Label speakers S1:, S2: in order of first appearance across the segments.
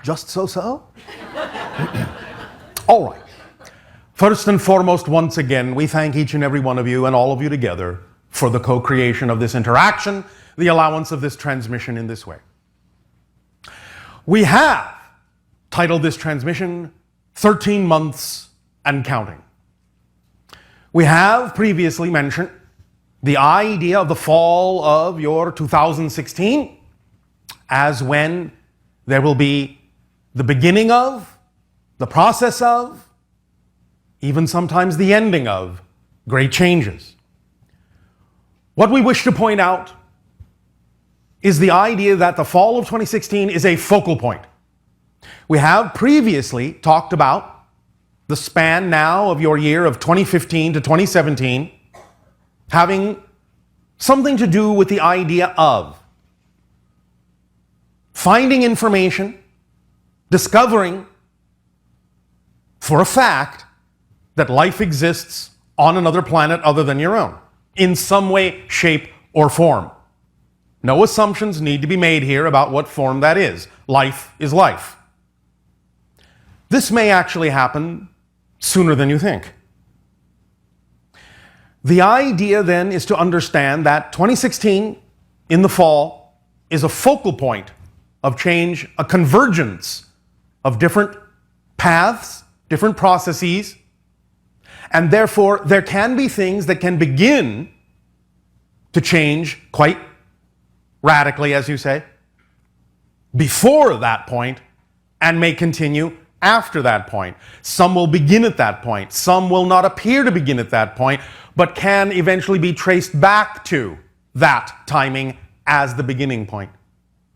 S1: just so-so? All right. First and foremost, once again, we thank each and every one of you and all of you together for the co-creation of this interaction, the allowance of this transmission in this way. We have titled this transmission 13 Months and Counting. We have previously mentioned the idea of the fall of your 2016 as when there will be the beginning of, the process of, even sometimes the ending of great changes. What we wish to point out is the idea that the fall of 2016 is a focal point. We have previously talked about the span now of your year of 2015 to 2017 having something to do with the idea of finding information, discovering for a fact that life exists on another planet other than your own, in some way, shape, or form. No assumptions need to be made here about what form that is. Life is life. This may actually happen sooner than you think. The idea then is to understand that 2016 in the fall is a focal point of change, a convergence of different paths, different processes, and therefore there can be things that can begin to change quite radically, as you say, before that point and may continue after that point. Some will begin at that point. Some will not appear to begin at that point, but can eventually be traced back to that timing as the beginning point.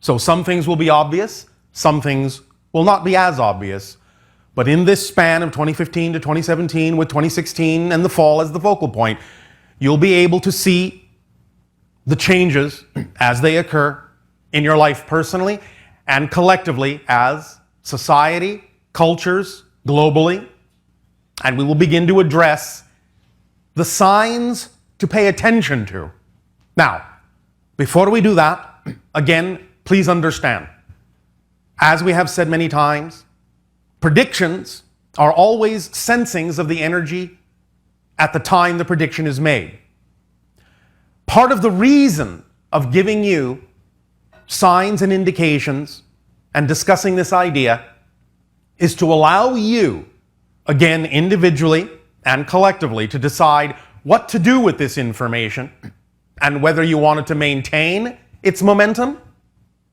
S1: So some things will be obvious, some things will not be as obvious. But in this span of 2015 to 2017, with 2016 and the fall as the focal point, you'll be able to see the changes as they occur in your life personally and collectively as society, cultures, globally. And we will begin to address the signs to pay attention to. Now, before we do that, again, please understand, as we have said many times, predictions are always sensings of the energy at the time the prediction is made. Part of the reason of giving you signs and indications and discussing this idea is to allow you, again, individually and collectively, to decide what to do with this information and whether you want it to maintain its momentum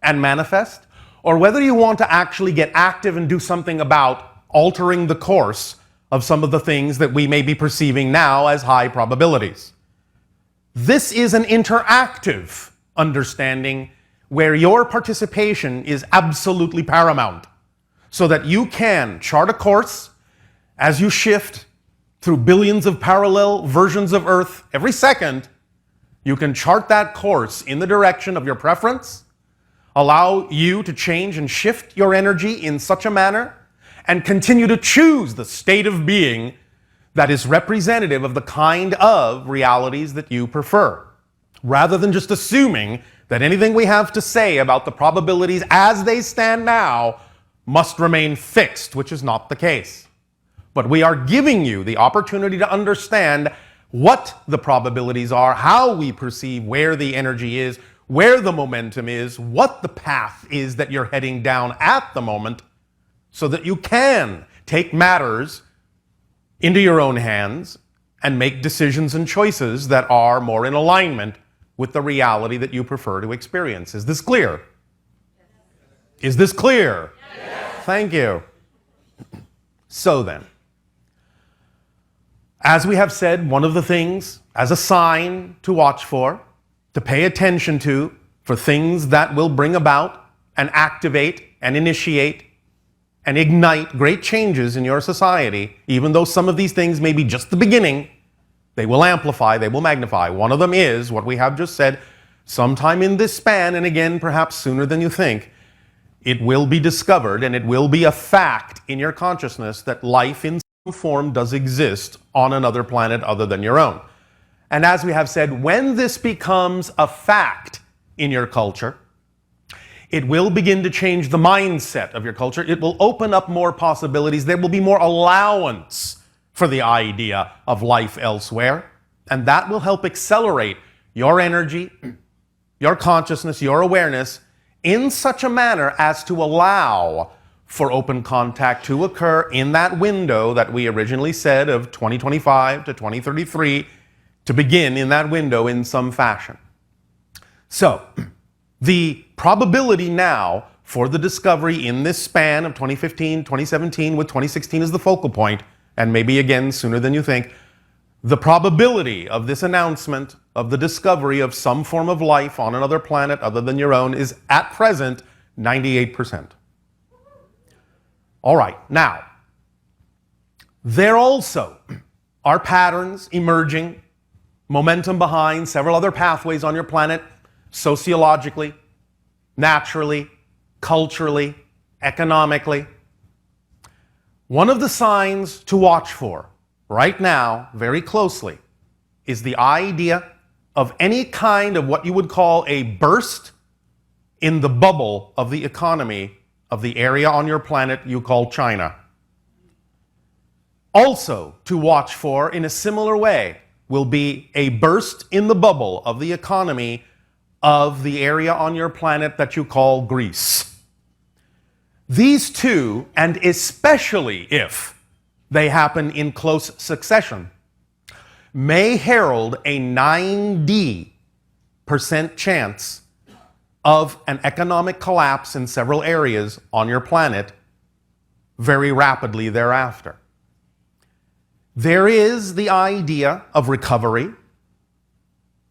S1: and manifest, or whether you want to actually get active and do something about altering the course of some of the things that we may be perceiving now as high probabilities. This is an interactive understanding where your participation is absolutely paramount, so that you can chart a course as you shift through billions of parallel versions of Earth every second. You can chart that course in the direction of your preference, allow you to change and shift your energy in such a manner, and continue to choose the state of being that is representative of the kind of realities that you prefer, rather than just assuming that anything we have to say about the probabilities as they stand now must remain fixed, which is not the case. But we are giving you the opportunity to understand what the probabilities are, how we perceive where the energy is, where the momentum is, what the path is that you're heading down at the moment, so that you can take matters into your own hands and make decisions and choices that are more in alignment with the reality that you prefer to experience. Is this clear? Is this clear? Yes. Thank you. So then, as we have said, one of the things as a sign to watch for, to pay attention to, for things that will bring about and activate and initiate and ignite great changes in your society, even though some of these things may be just the beginning, they will amplify, they will magnify. One of them is what we have just said, sometime in this span, and again, perhaps sooner than you think, it will be discovered and it will be a fact in your consciousness that life in some form does exist on another planet other than your own. And as we have said, when this becomes a fact in your culture, It will begin to change the mindset of your culture. It will open up more possibilities. There will be more allowance for the idea of life elsewhere. And that will help accelerate your energy, your consciousness, your awareness in such a manner as to allow for open contact to occur in that window that we originally said of 2025 to 2033, to begin in that window in some fashion. So, the probability now for the discovery in this span of 2015, 2017, with 2016 as the focal point, and maybe again sooner than you think, the probability of this announcement of the discovery of some form of life on another planet other than your own is at present 98%. All right, now, there also are patterns emerging, momentum behind several other pathways on your planet, sociologically, naturally, culturally, economically. One of the signs to watch for right now, very closely, is the idea of any kind of what you would call a burst in the bubble of the economy of the area on your planet you call China. Also to watch for in a similar way will be a burst in the bubble of the economy of the area on your planet that you call Greece. These two, and especially if they happen in close succession, may herald a 90% chance of an economic collapse in several areas on your planet very rapidly thereafter. There is the idea of recovery,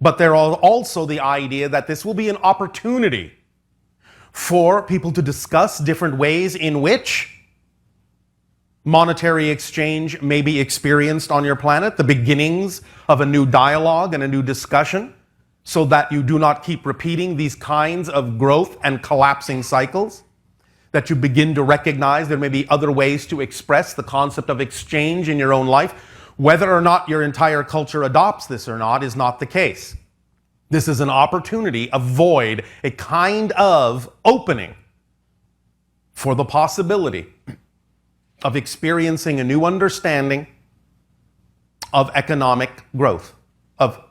S1: but there is also the idea that this will be an opportunity for people to discuss different ways in which monetary exchange may be experienced on your planet, the beginnings of a new dialogue and a new discussion, so that you do not keep repeating these kinds of growth and collapsing cycles, that you begin to recognize there may be other ways to express the concept of exchange in your own life. Whether or not your entire culture adopts this or not is not the case. This is an opportunity, a void, a kind of opening for the possibility of experiencing a new understanding of economic growth, of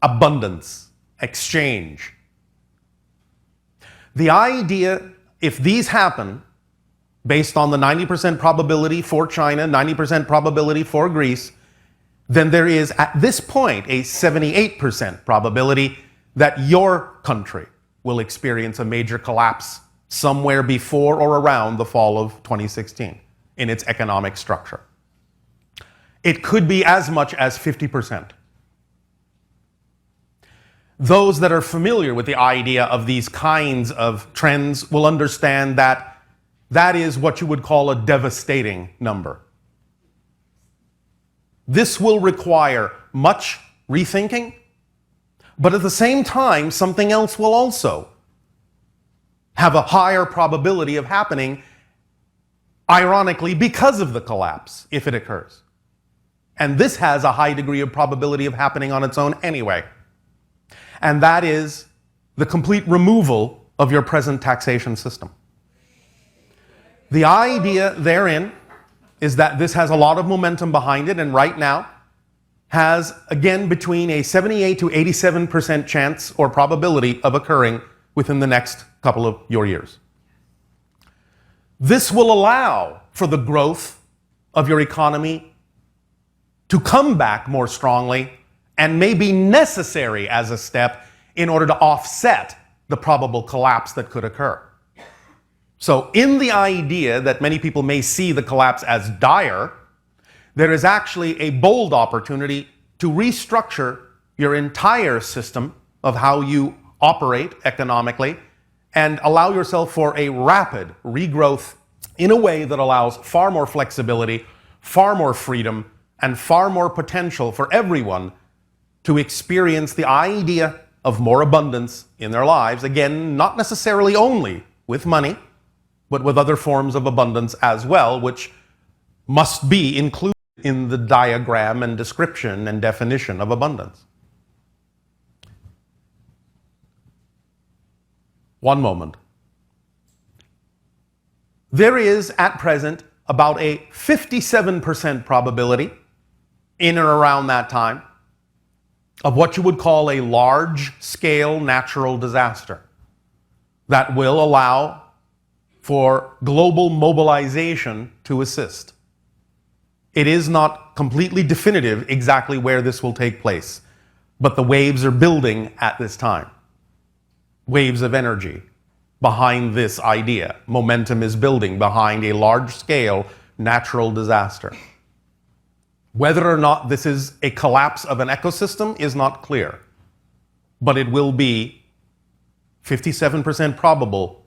S1: abundance, exchange. The idea, if these happen, based on the 90% probability for China, 90% probability for Greece, then there is at this point a 78% probability that your country will experience a major collapse somewhere before or around the fall of 2016 in its economic structure. It could be as much as 50%. Those that are familiar with the idea of these kinds of trends will understand that that is what you would call a devastating number. This will require much rethinking, but at the same time, something else will also have a higher probability of happening, ironically, because of the collapse, if it occurs. And this has a high degree of probability of happening on its own anyway. And that is the complete removal of your present taxation system. The idea therein is that this has a lot of momentum behind it, and right now has, again, between a 78 to 87% chance or probability of occurring within the next couple of your years. This will allow for the growth of your economy to come back more strongly and may be necessary as a step in order to offset the probable collapse that could occur. So in the idea that many people may see the collapse as dire, there is actually a bold opportunity to restructure your entire system of how you operate economically and allow yourself for a rapid regrowth in a way that allows far more flexibility, far more freedom, and far more potential for everyone to experience the idea of more abundance in their lives. Again, not necessarily only with money, but with other forms of abundance as well, which must be included in the diagram and description and definition of abundance. One moment. there is at present about a 57% probability in and around that time of what you would call a large-scale natural disaster that will allow for global mobilization to assist. It is not completely definitive exactly where this will take place, but the waves are building at this time. Waves of energy behind this idea. Momentum is building behind a large-scale natural disaster. Whether or not this is a collapse of an ecosystem is not clear, but it will be 57% probable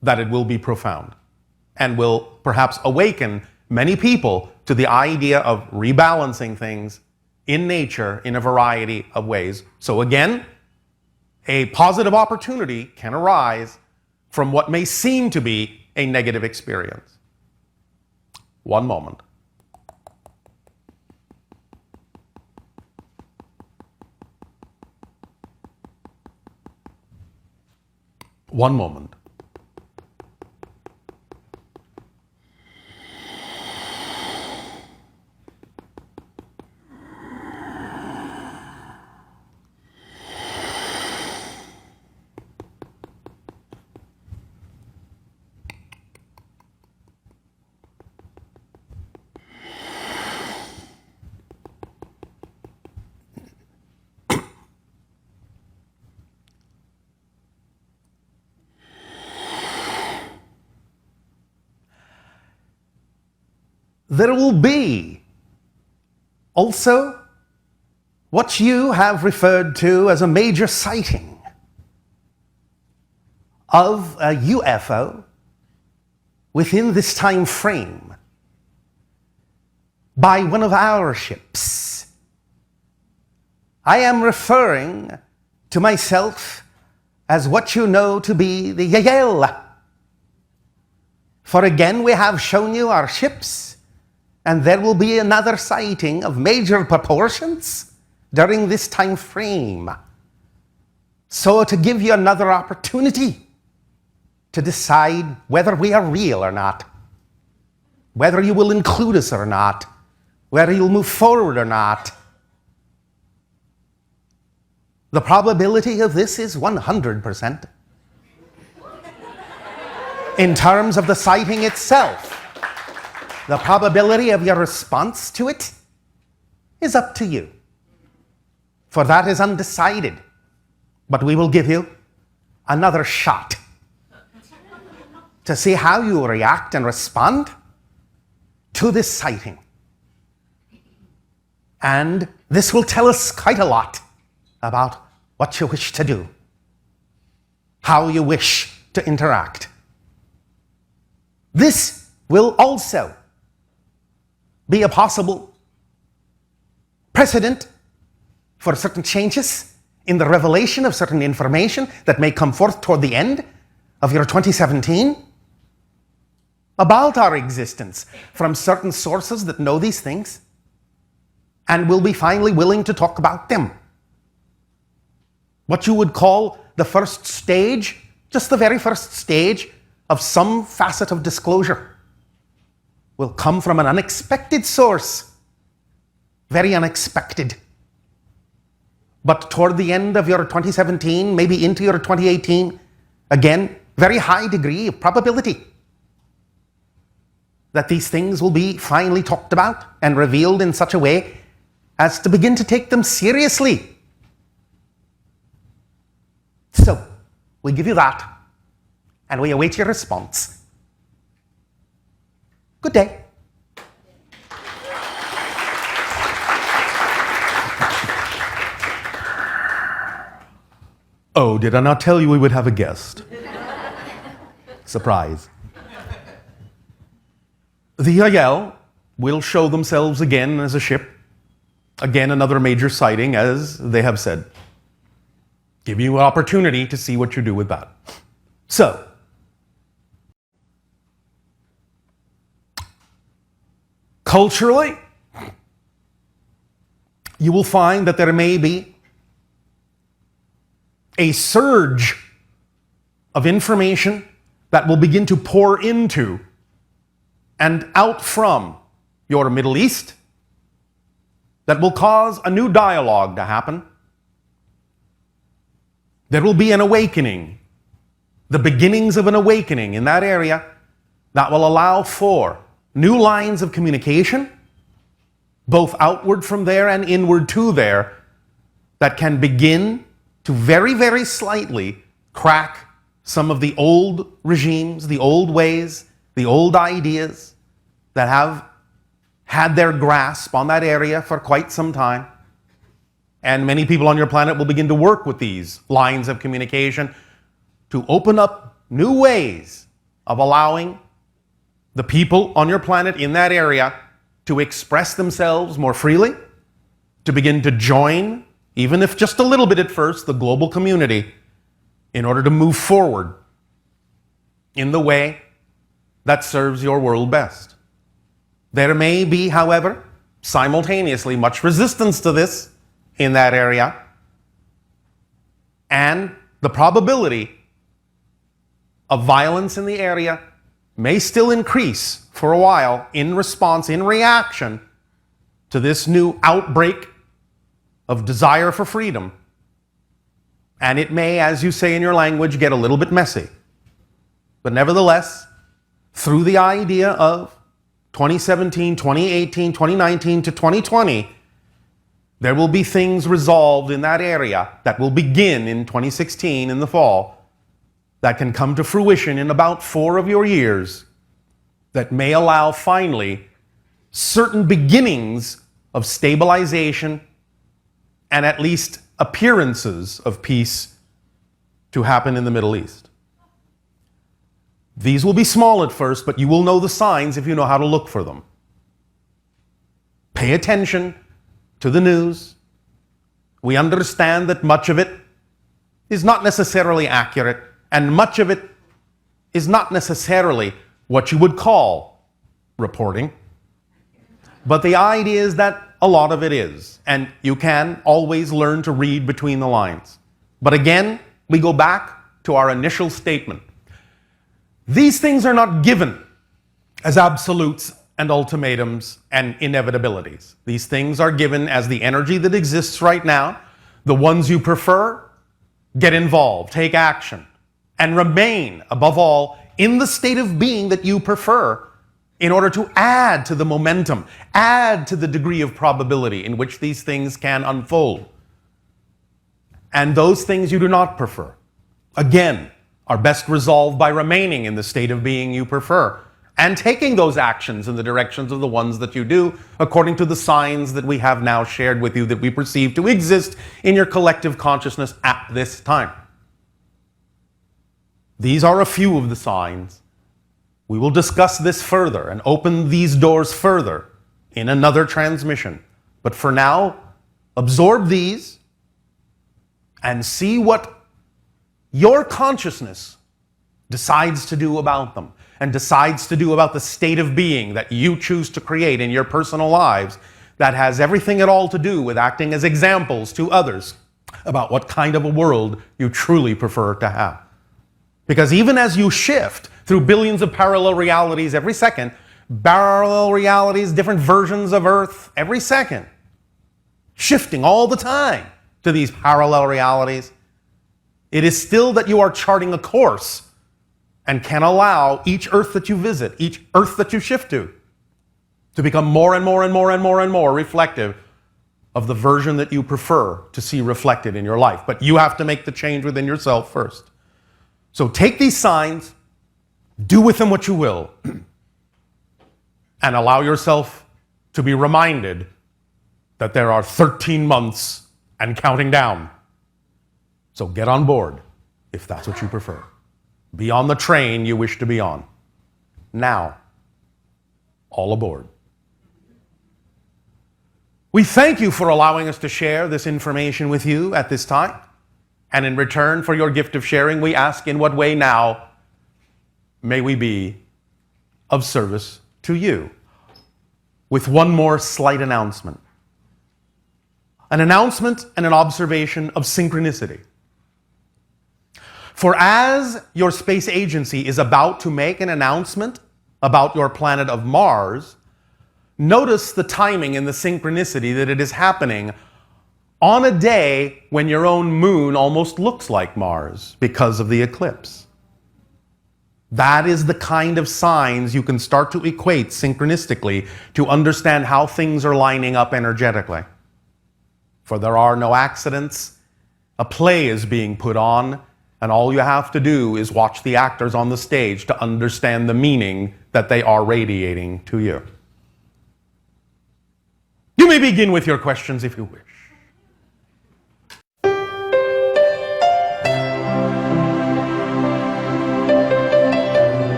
S1: that it will be profound and will perhaps awaken many people to the idea of rebalancing things in nature in a variety of ways. So again, a positive opportunity can arise from what may seem to be a negative experience. One moment. One moment. There will be also what you have referred to as a major sighting of a UFO within this time frame by one of our ships. I am referring to myself as what you know to be the Yahyel. For again, we have shown you our ships, and there will be another sighting of major proportions during this time frame. So to give you another opportunity to decide whether we are real or not, whether you will include us or not, whether you'll move forward or not. The probability of this is 100%. In terms of the sighting itself, the probability of your response to it is up to you, for that is undecided. But we will give you another shot to see how you react and respond to this sighting. And this will tell us quite a lot about what you wish to do, how you wish to interact. This will also be a possible precedent for certain changes in the revelation of certain information that may come forth toward the end of year 2017 about our existence from certain sources that know these things and will be finally willing to talk about them. What you would call the first stage, just the very first stage of some facet of disclosure, will come from an unexpected source, very unexpected. But toward the end of your 2017, maybe into your 2018, again, very high degree of probability that these things will be finally talked about and revealed in such a way as to begin to take them seriously. So, we give you that, and we await your response. Good day. Oh, did I not tell you we would have a guest? Surprise. The Yahyel will show themselves again as a ship. Again, another major sighting, as they have said. Give you an opportunity to see what you do with that. So, culturally, you will find that there may be a surge of information that will begin to pour into and out from your Middle East that will cause a new dialogue to happen. There will be an awakening, the beginnings of an awakening in that area that will allow for new lines of communication, both outward from there and inward to there, that can begin to very, very slightly crack some of the old regimes, the old ways, the old ideas that have had their grasp on that area for quite some time. And many people on your planet will begin to work with these lines of communication to open up new ways of allowing the people on your planet in that area to express themselves more freely, to begin to join, even if just a little bit at first, the global community in order to move forward in the way that serves your world best. There may be, however, simultaneously much resistance to this in that area, and the probability of violence in the area may still increase for a while in response, in reaction to this new outbreak of desire for freedom. And it may, as you say in your language, get a little bit messy. But nevertheless, through the idea of 2017, 2018, 2019 to 2020, there will be things resolved in that area that will begin in 2016 in the fall that can come to fruition in about 4 of your years that may allow finally certain beginnings of stabilization and at least appearances of peace to happen in the Middle East. These will be small at first, but you will know the signs if you know how to look for them. Pay attention to the news. We understand that much of it is not necessarily accurate, and much of it is not necessarily what you would call reporting. But the idea is that a lot of it is, and you can always learn to read between the lines. But again, we go back to our initial statement. These things are not given as absolutes and ultimatums and inevitabilities. These things are given as the energy that exists right now. The ones you prefer, get involved, take action, and remain, above all, in the state of being that you prefer in order to add to the momentum, add to the degree of probability in which these things can unfold. And those things you do not prefer, again, are best resolved by remaining in the state of being you prefer and taking those actions in the directions of the ones that you do, according to the signs that we have now shared with you that we perceive to exist in your collective consciousness at this time. These are a few of the signs. We will discuss this further and open these doors further in another transmission. But for now, absorb these and see what your consciousness decides to do about them, and decides to do about the state of being that you choose to create in your personal lives that has everything at all to do with acting as examples to others about what kind of a world you truly prefer to have. Because even as you shift through billions of parallel realities every second, parallel realities, different versions of Earth every second, shifting all the time to these parallel realities, it is still that you are charting a course and can allow each Earth that you visit, each Earth that you shift to become more and more and more and more and more reflective of the version that you prefer to see reflected in your life. But you have to make the change within yourself first. So take these signs, do with them what you will, and allow yourself to be reminded that there are 13 months and counting down. So get on board if that's what you prefer. Be on the train you wish to be on. Now, all aboard. We thank you for allowing us to share this information with you at this time. And in return for your gift of sharing, we ask, in what way now may we be of service to you? With one more slight announcement. An announcement and an observation of synchronicity. For as your space agency is about to make an announcement about your planet of Mars, notice the timing and the synchronicity that it is happening on a day when your own moon almost looks like Mars because of the eclipse. That is the kind of signs you can start to equate synchronistically to understand how things are lining up energetically. For there are no accidents. A play is being put on, and all you have to do is watch the actors on the stage to understand the meaning that they are radiating to you. You may begin with your questions if you wish.